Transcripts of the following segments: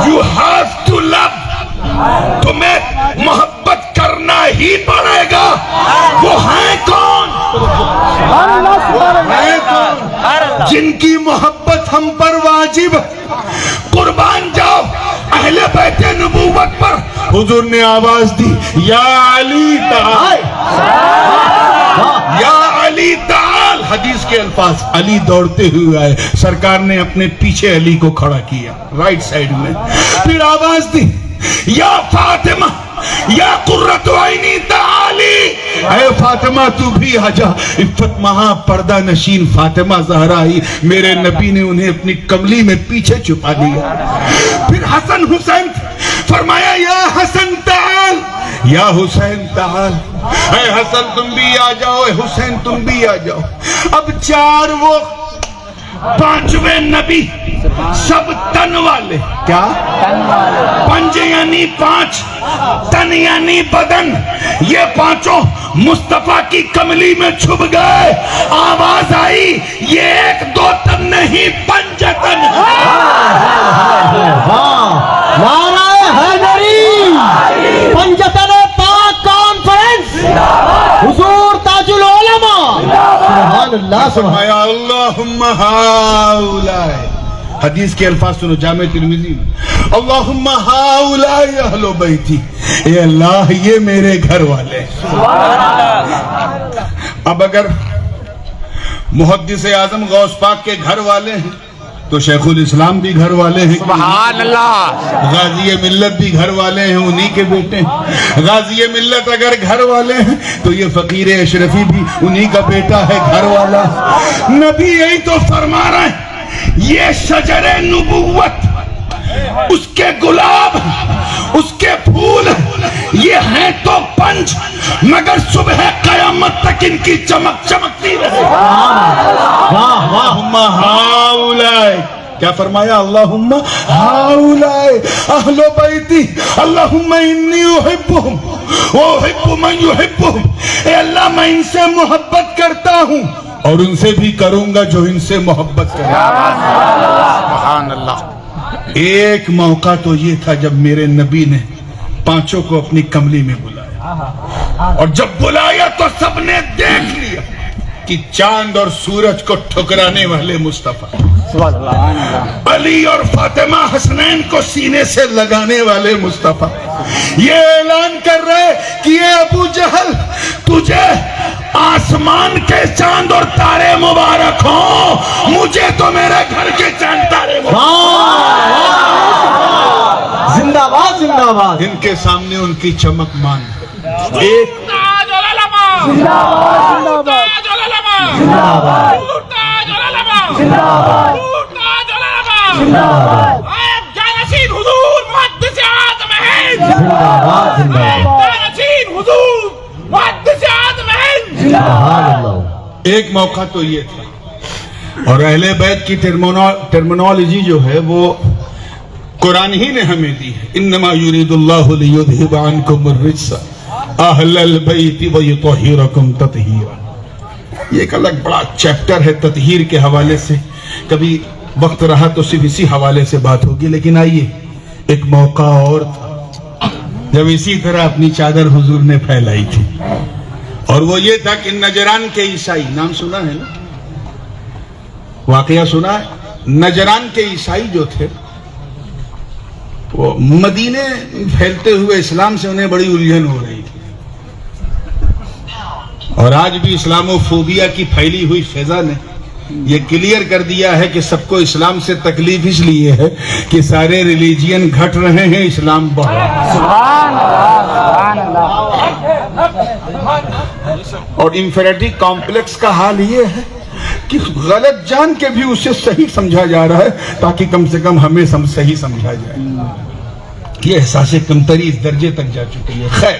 You have to love. تمہیں محبت کرنا ہی پڑے گا. وہ ہیں کون؟ جن کی محبت ہم پر واجب. قربان جاؤ اہل بیت نبوت پر. حضور نے آواز دی یا علی تعال، یا علی تعال. حدیث کے الفاظ. علی دوڑتے ہوئے آئے. سرکار نے اپنے پیچھے علی کو کھڑا کیا رائٹ سائڈ میں. پھر آواز دی یا فاطمہ یا قرۃ عینی تعالی. اے فاطمہ تو بھی آ جا. عفت مہا پردہ نشین فاطمہ زہرا آئی. میرے نبی نے انہیں اپنی کملی میں پیچھے چھپا دیا. پھر حسن حسین فرمایا یا حسن تعال، یا حسین تعال. اے حسن تم بھی آ جاؤ، اے حسین تم بھی آ جاؤ. اب چار وہ پانچویں نبی سب تن والے. کیا؟ پنج یعنی پانچ، تن یعنی بدن. یہ پانچوں مصطفیٰ کی کملی میں چھپ گئے. آواز آئی یہ ایک دو تن نہیں پنج تن. نعرہ حیدری. پنجتن پاک کانفرنس. حضور تاج العلماء. سبحان اللہ. فرمایا اللہم ہاؤلائی. حدیث کے الفاظ سنو جامع ترمذی میں. اللہم ہاؤلائی اہل بیتی. اے اللہ یہ میرے گھر والے. اب اگر محدث اعظم غوث پاک کے گھر والے ہیں تو شیخ الاسلام بھی گھر والے ہیں. سبحان اللہ. غازی ملت بھی گھر والے ہیں، انہی کے بیٹے ہیں. غازی ملت اگر گھر والے ہیں تو یہ فقیر اشرفی بھی انہی کا بیٹا ہے، گھر والا. نبی یہی تو فرما رہے ہیں یہ شجر نبوت، اس کے گلاب، اس کے پھول یہ ہیں تو پنج، مگر صبح قیامت تک ان کی چمک چمکتی رہے. اللہم ہاؤلائی. کیا فرمایا؟ اللہم ہاؤلائی اہل بیتی. اللہم انی احبہم واحب من یحبہم. اے اللہ میں ان سے محبت کرتا ہوں اور ان سے بھی کروں گا جو ان سے محبت کرے. سبحان اللہ. ایک موقع تو یہ تھا جب میرے نبی نے پانچوں کو اپنی کملی میں بلایا، اور جب بلایا تو سب نے دیکھ لیا کہ چاند اور سورج کو ٹھکرانے والے مصطفیٰ، علی اور فاطمہ حسنین کو سینے سے لگانے والے مصطفیٰ یہ اعلان کر رہے کہ اے ابو جہل تجھے آسمان کے چاند اور تارے مبارک ہوں، مجھے تو میرے گھر کے چاند تارے زندہ باد زندہ باد. ان کے سامنے ان کی چمک مان. ایک تاج العلماء. زندہ باد تاج العلماء. زندہ باد تاج العلماء. زندہ باد تاج العلماء. زندہ باد جانشین حضور محدث اعظم ہند. زندہ باد زندہ باد. جانشین حضور محدث اعظم ہند. سبحان اللہ. ایک موقع تو یہ تھا. اور اہل بیت کی ٹرمینالوجی جو ہے وہ قرآن ہی نے ہمیں دی ہے. انما یرید اللہ لیذھب عنکم الرجس اہل البیت ویطہرکم تطہیرا. یہ ایک الگ بڑا چیپٹر ہے تطہیر کے حوالے سے. کبھی وقت رہا تو صرف اسی حوالے سے بات ہوگی. لیکن آئیے ایک موقع اور تھا جب اسی طرح اپنی چادر حضور نے پھیلائی تھی، اور وہ یہ تھا کہ نجران کے عیسائی، نام سنا ہے نا، واقعہ سنا ہے. نجران کے عیسائی جو تھے وہ مدینے پھیلتے ہوئے اسلام سے انہیں بڑی الجھن ہو رہی تھی. اور آج بھی اسلامو فوبیا کی پھیلی ہوئی فضا نے یہ کلیئر کر دیا ہے کہ سب کو اسلام سے تکلیف اس لیے ہے کہ سارے ریلیجین گھٹ رہے ہیں، اسلام بڑھ رہا ہے. اور انفیریٹی کمپلیکس کا حال یہ ہے کہ غلط جان کے بھی اسے صحیح سمجھا جا رہا ہے تاکہ کم سے کم ہمیں صحیح سمجھا جائے. یہ احساس کمتری اس درجے تک جا چکی ہے. خیر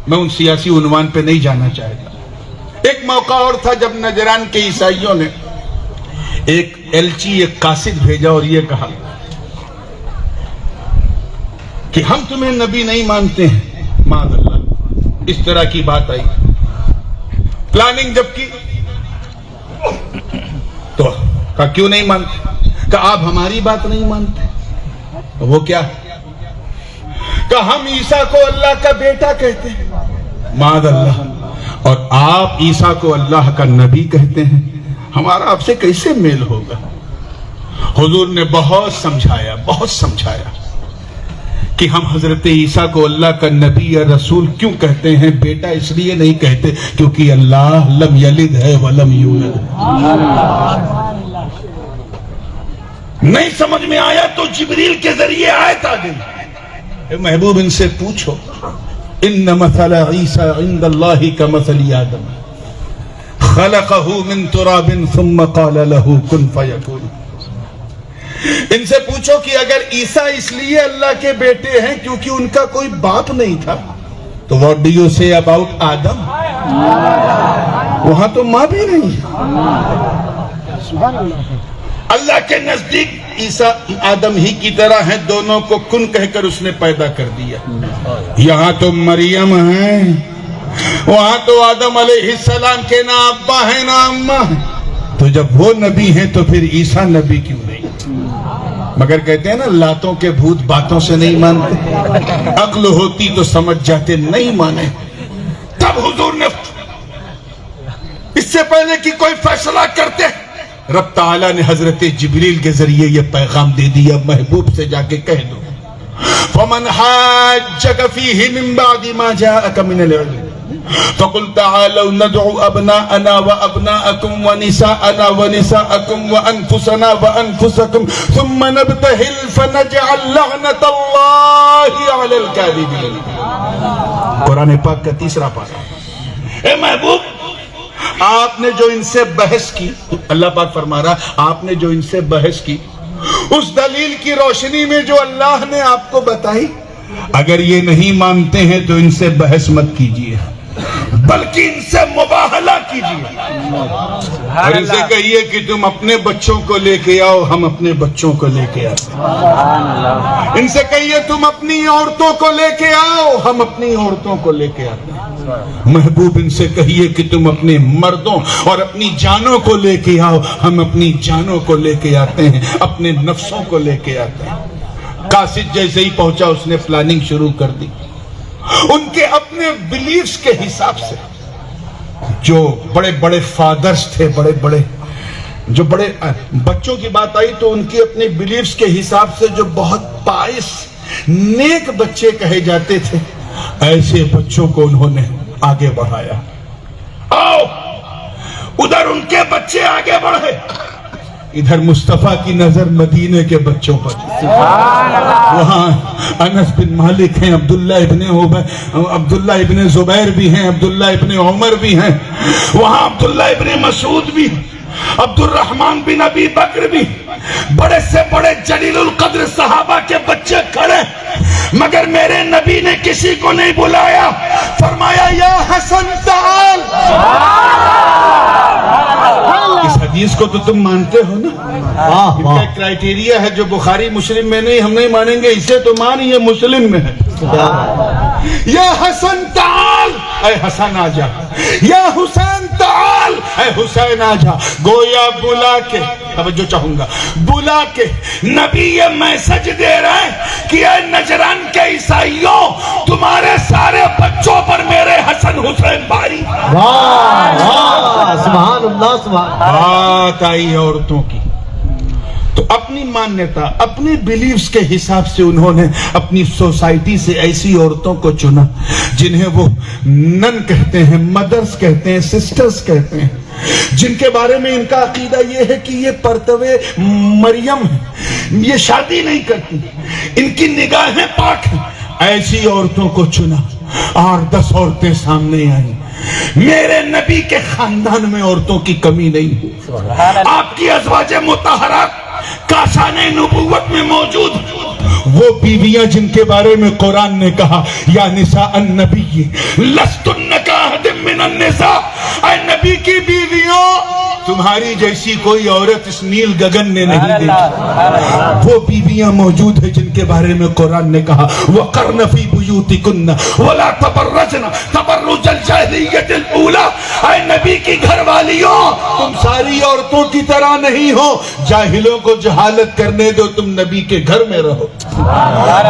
میں ان سیاسی عنوان پہ نہیں جانا چاہتا. ایک موقع اور تھا جب نجران کے عیسائیوں نے ایک ایلچی، ایک قاصد بھیجا اور یہ کہا کہ ہم تمہیں نبی نہیں مانتے ہیں. معاذ اللہ اس طرح کی بات آئی. پلاننگ جب کی تو کہا کیوں نہیں مانتے؟ کہا آپ ہماری بات نہیں مانتے. وہ کیا کہ ہم عیسیٰ کو اللہ کا بیٹا کہتے ہیں، معاذ اللہ، اور آپ عیسیٰ کو اللہ کا نبی کہتے ہیں، ہمارا آپ سے کیسے میل ہوگا؟ حضور نے بہت سمجھایا کہ ہم حضرت عیسیٰ کو اللہ کا نبی یا رسول کیوں کہتے ہیں؟ بیٹا اس لیے نہیں کہتے کیونکہ اللہ لم یلد ہے ولم یولد ہے۔ نہیں سمجھ میں آیا تو جبریل کے ذریعے آیت آ گئی، اے محبوب ان سے پوچھو، ان مثل عیسیٰ عند اللہ کمثل آدم خلقہ من تراب ثم قال له کن فیکون۔ ان سے پوچھو کہ اگر عیسیٰ اس لیے اللہ کے بیٹے ہیں کیونکہ ان کا کوئی باپ نہیں تھا تو what do you say about آدم؟ وہاں تو ماں بھی نہیں۔ اللہ کے نزدیک عیسیٰ آدم ہی کی طرح ہیں، دونوں کو کن کہہ کر اس نے پیدا کر دیا۔ یہاں تو مریم ہیں، وہاں تو آدم علیہ السلام کے نہ ابا ہیں نہ اماں ہیں، تو جب وہ نبی ہیں تو پھر عیسیٰ نبی کیوں نہیں؟ مگر کہتے ہیں نا لاتوں کے بھوت باتوں سے نہیں مانتے، عقل ہوتی تو سمجھ جاتے، نہیں مانے۔ تب حضور نے اس سے پہلے کہ کوئی فیصلہ کرتے رب تعالیٰ نے حضرت جبریل کے ذریعے یہ پیغام دے دیا، محبوب سے جا کے کہہ دو فَمَنْ حَاجَّكَ فِيهِ مِن بَعْدِ مَا جَاءَكَ مِنَ الْعِلْمِ فَقُلْ تَعَالَوْا نَدْعُ أَبْنَاءَنَا وَأَبْنَاءَكُمْ وَنِسَاءَنَا وَنِسَاءَكُمْ وَأَنفُسَنَا وَأَنفُسَكُمْ ثُمَّ نَبْتَهِلْ فَنَجْعَلْ لَعْنَةَ اللَّهِ عَلَى الْكَاذِبِينَ۔ قرآن پاک کا تیسرا پارہ۔ اے محبوب، آپ نے جو ان سے بحث کی، اللہ پاک فرما رہا آپ نے جو ان سے بحث کی اس دلیل کی روشنی میں جو اللہ نے آپ کو بتائی، اگر یہ نہیں مانتے ہیں تو ان سے بحث مت کیجیے بلکہ ان سے مباہلہ کیجیے، اور ان سے کہیے کہ تم اپنے بچوں کو لے کے آؤ، ہم اپنے بچوں کو لے کے آتے ہیں۔ ان سے کہیے تم اپنی عورتوں کو لے کے آؤ، ہم اپنی عورتوں کو لے کے آتے ہیں۔ محبوب ان سے کہیے کہ تم اپنے مردوں اور اپنی جانوں کو لے کے آؤ، ہم اپنی جانوں کو لے کے آتے ہیں، اپنے نفسوں کو لے کے آتے ہیں۔ قاصد جیسے ہی پہنچا اس نے پلاننگ شروع کر دی، ان کے اپنے بلیفز کے حساب سے۔ جو بڑے بڑے فادرز تھے، جو بڑے بچوں کی بات آئی تو ان کے اپنے بلیفز کے حساب سے جو بہت پائس نیک بچے کہے جاتے تھے، ایسے بچوں کو انہوں نے آگے بڑھایا۔ آؤ ادھر ان کے بچے آگے بڑھے، ادھر مصطفیٰ کی نظر مدینے کے بچوں پر۔ وہاں انس بن مالک ہیں، عبداللہ ابن زبیر بھی ہیں، عبداللہ ابن عمر بھی ہیں، وہاں عبداللہ ابن مسعود بھی، عبد الرحمن بن ابی بکر بھی، بڑے سے بڑے جلیل القدر صحابہ کے بچے کھڑے، مگر میرے نبی نے کسی کو نہیں بلایا، فرمایا یا حسن تعال۔ اس حدیث کو تو تم مانتے ہو نا، ان کا کرائیٹیریا ہے جو بخاری مسلم میں نہیں، ہم نہیں مانیں گے، اسے تو مانیے مسلم میں ہے۔ یا حسن تعال، اے حسن آ جا، یا حسین تعال، اے حسین آ جا۔ گویا بلا کے، توجہ چاہوں گا، بلا کے نبی یہ میسج دے رہے ہیں کہ اے نجران کے عیسائیوں، تمہارے سارے بچوں پر میرے حسن حسین بھائی۔ واہ واہ، سبحان اللہ، سبحان اللہ۔ بات آئی عورتوں کی تو اپنی مانیتا، اپنی بیلیفز کے حساب سے انہوں نے اپنی سوسائٹی سے ایسی عورتوں کو چنا جنہیں وہ نن کہتے ہیں، مدرز کہتے ہیں، سسٹرز کہتے ہیں، جن کے بارے میں ان کا عقیدہ یہ ہے کہ یہ پرتوے مریم ہے، یہ شادی نہیں کرتی، ان کی نگاہیں پاک ہیں۔ ایسی عورتوں کو چنا اور 10 عورتیں سامنے آئیں۔ میرے نبی کے خاندان میں عورتوں کی کمی نہیں، آپ کی ازواج مطہرات کاشان نبوت میں موجود وہ بیویاں جن کے بارے میں قرآن نے کہا یا نساء النبی لستن کاحد من النساء، اے نبی کی بیویوں تمہاری جیسی کوئی عورت اس نیل گگن نے نہیں دیکھی. وہ بیویاں موجود ہیں جن کے بارے میں قرآن نے کہا وَقَرْنَ فِي بُيُوتِكُنَّ وَلَا تَبَرَّجْنَ تَبَرُّجَ الْجَاهِلِيَّةِ الْأُولَىٰ. اے نبی کی گھر والیوں تم ساری عورتوں کی طرح نہیں ہو, جاہلوں کو جہالت کرنے دو, تم نبی کے گھر میں رہو.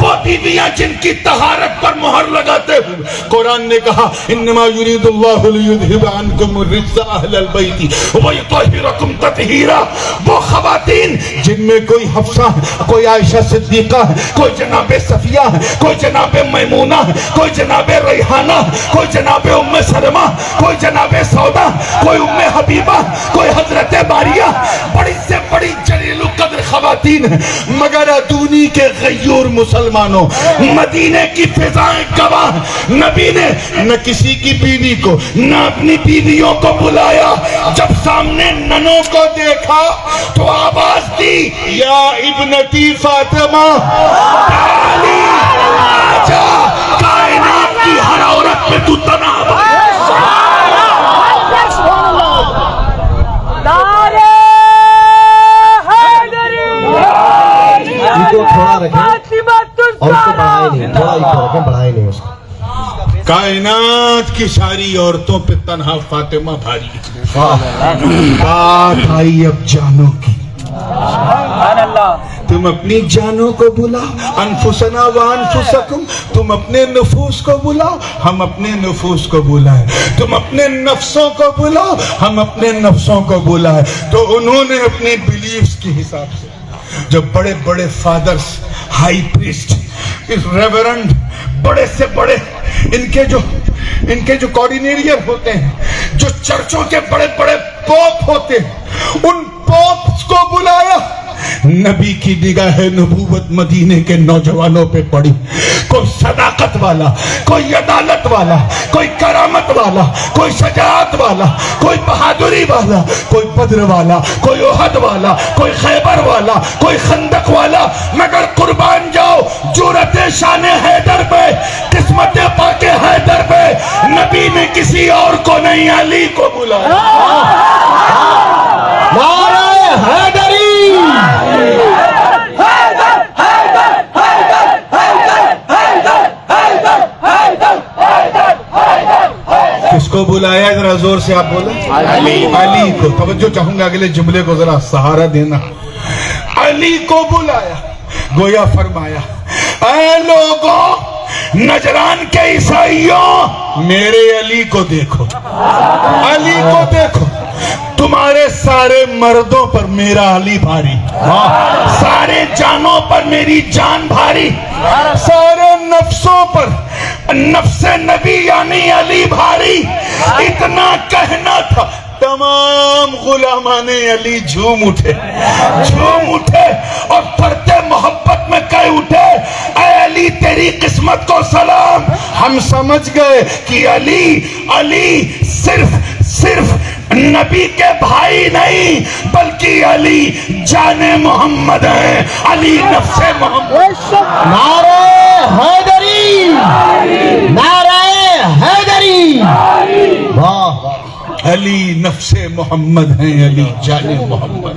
وہ بیویاں جن کی طہارت پر مہر لگاتے ہوئے قرآن نے کہا انما یرید اللہ لیذھب عنکم الرجس اہل البیت ویطہرکم تطہیرا. وہ خواتین جن میں کوئی حفصہ ہے, کوئی عائشہ صدیقہ ہے, کوئی جناب صفیہ ہے, کوئی جناب میمونہ ہے, کوئی جناب ریحانہ, کوئی جناب ام سلمہ, کوئی جناب سودا, کوئی ام حبیبہ, کوئی حضرت ماریہ, بڑی سے بڑی جلیل القدر خواتین ہیں. مگر ادونی کے غیور مسلمانوں, مدینے کی فضائیں گواہ, نبی نے نہ کسی کی بیوی کو نہ اپنی بیویوں کو بلایا. جب سامنے ننوں کو دیکھا تو آواز دی یا ابنتی فاطمہ تعالی آجا, کائنات کی ہر عورت پہ تو تنہا تھوڑا رکھیں اور اس کو بڑھائے نہیں, تھوڑا ہی رکھیں, بڑھائے نہیں اس کو. کائنات کی ساری عورتوں پہ تنہا فاطمہ بھاری. بات آئی اب جانوں کی. تم اپنی جانوں کو بلاؤ, انفسنا وانفسکم, تم اپنے نفوس کو بلاؤ, ہم اپنے نفوس کو بلائیں. تم اپنے نفسوں کو بلاؤ, ہم اپنے نفسوں کو بلائیں. تو انہوں نے اپنے بلیفز کے حساب سے جو بڑے بڑے فادرز, ہائی پریسٹ, ریورنڈ, بڑے سے بڑے ان کے جو کوارڈینیٹر ہوتے ہیں, جو چرچوں کے بڑے بڑے پوپ ہوتے ہیں, ان پوپس کو بلایا. نبی کی نگاہ نبوت مدینے کے نوجوانوں پہ پڑی. کوئی صداقت والا, کوئی عدالت والا, کوئی کرامت والا, کوئی شجاعت والا, کوئی بہادری والا, کوئی بدر والا, کوئی احد والا, کوئی خیبر والا, کوئی خندق والا. مگر قربان جاؤ جرأت شان حیدر پہ, قسمت پاک حیدر پہ نبی نے کسی اور کو نہیں, علی کو بلایا. نعرہ حیدری, کس کو بلایا ذرا زور سے آپ بولیں؟ علی کو. توجہ چاہوں گا اگلے جملے کو ذرا سہارا دینا. علی کو بلایا, گویا فرمایا اے لوگوں نجران کے عیسائیوں میرے علی کو دیکھو, علی کو دیکھو. تمہارے سارے مردوں پر میرا علی بھاری, سارے جانوں پر میری جان بھاری, سارے نفسوں پر نفس نبی یعنی علی بھاری. اتنا کہنا تھا, تمام غلامان علی جھوم اٹھے اور پرتے محبت میں کہہ اٹھے اے علی تیری قسمت کو سلام. ہم سمجھ گئے کہ علی صرف نبی کے بھائی نہیں بلکہ علی جان محمد ہے, علی نفس محمد. نعرہ حیدری, نعرہ حیدری. واہ, علی نفس محمد ہیں, علی جان محمد.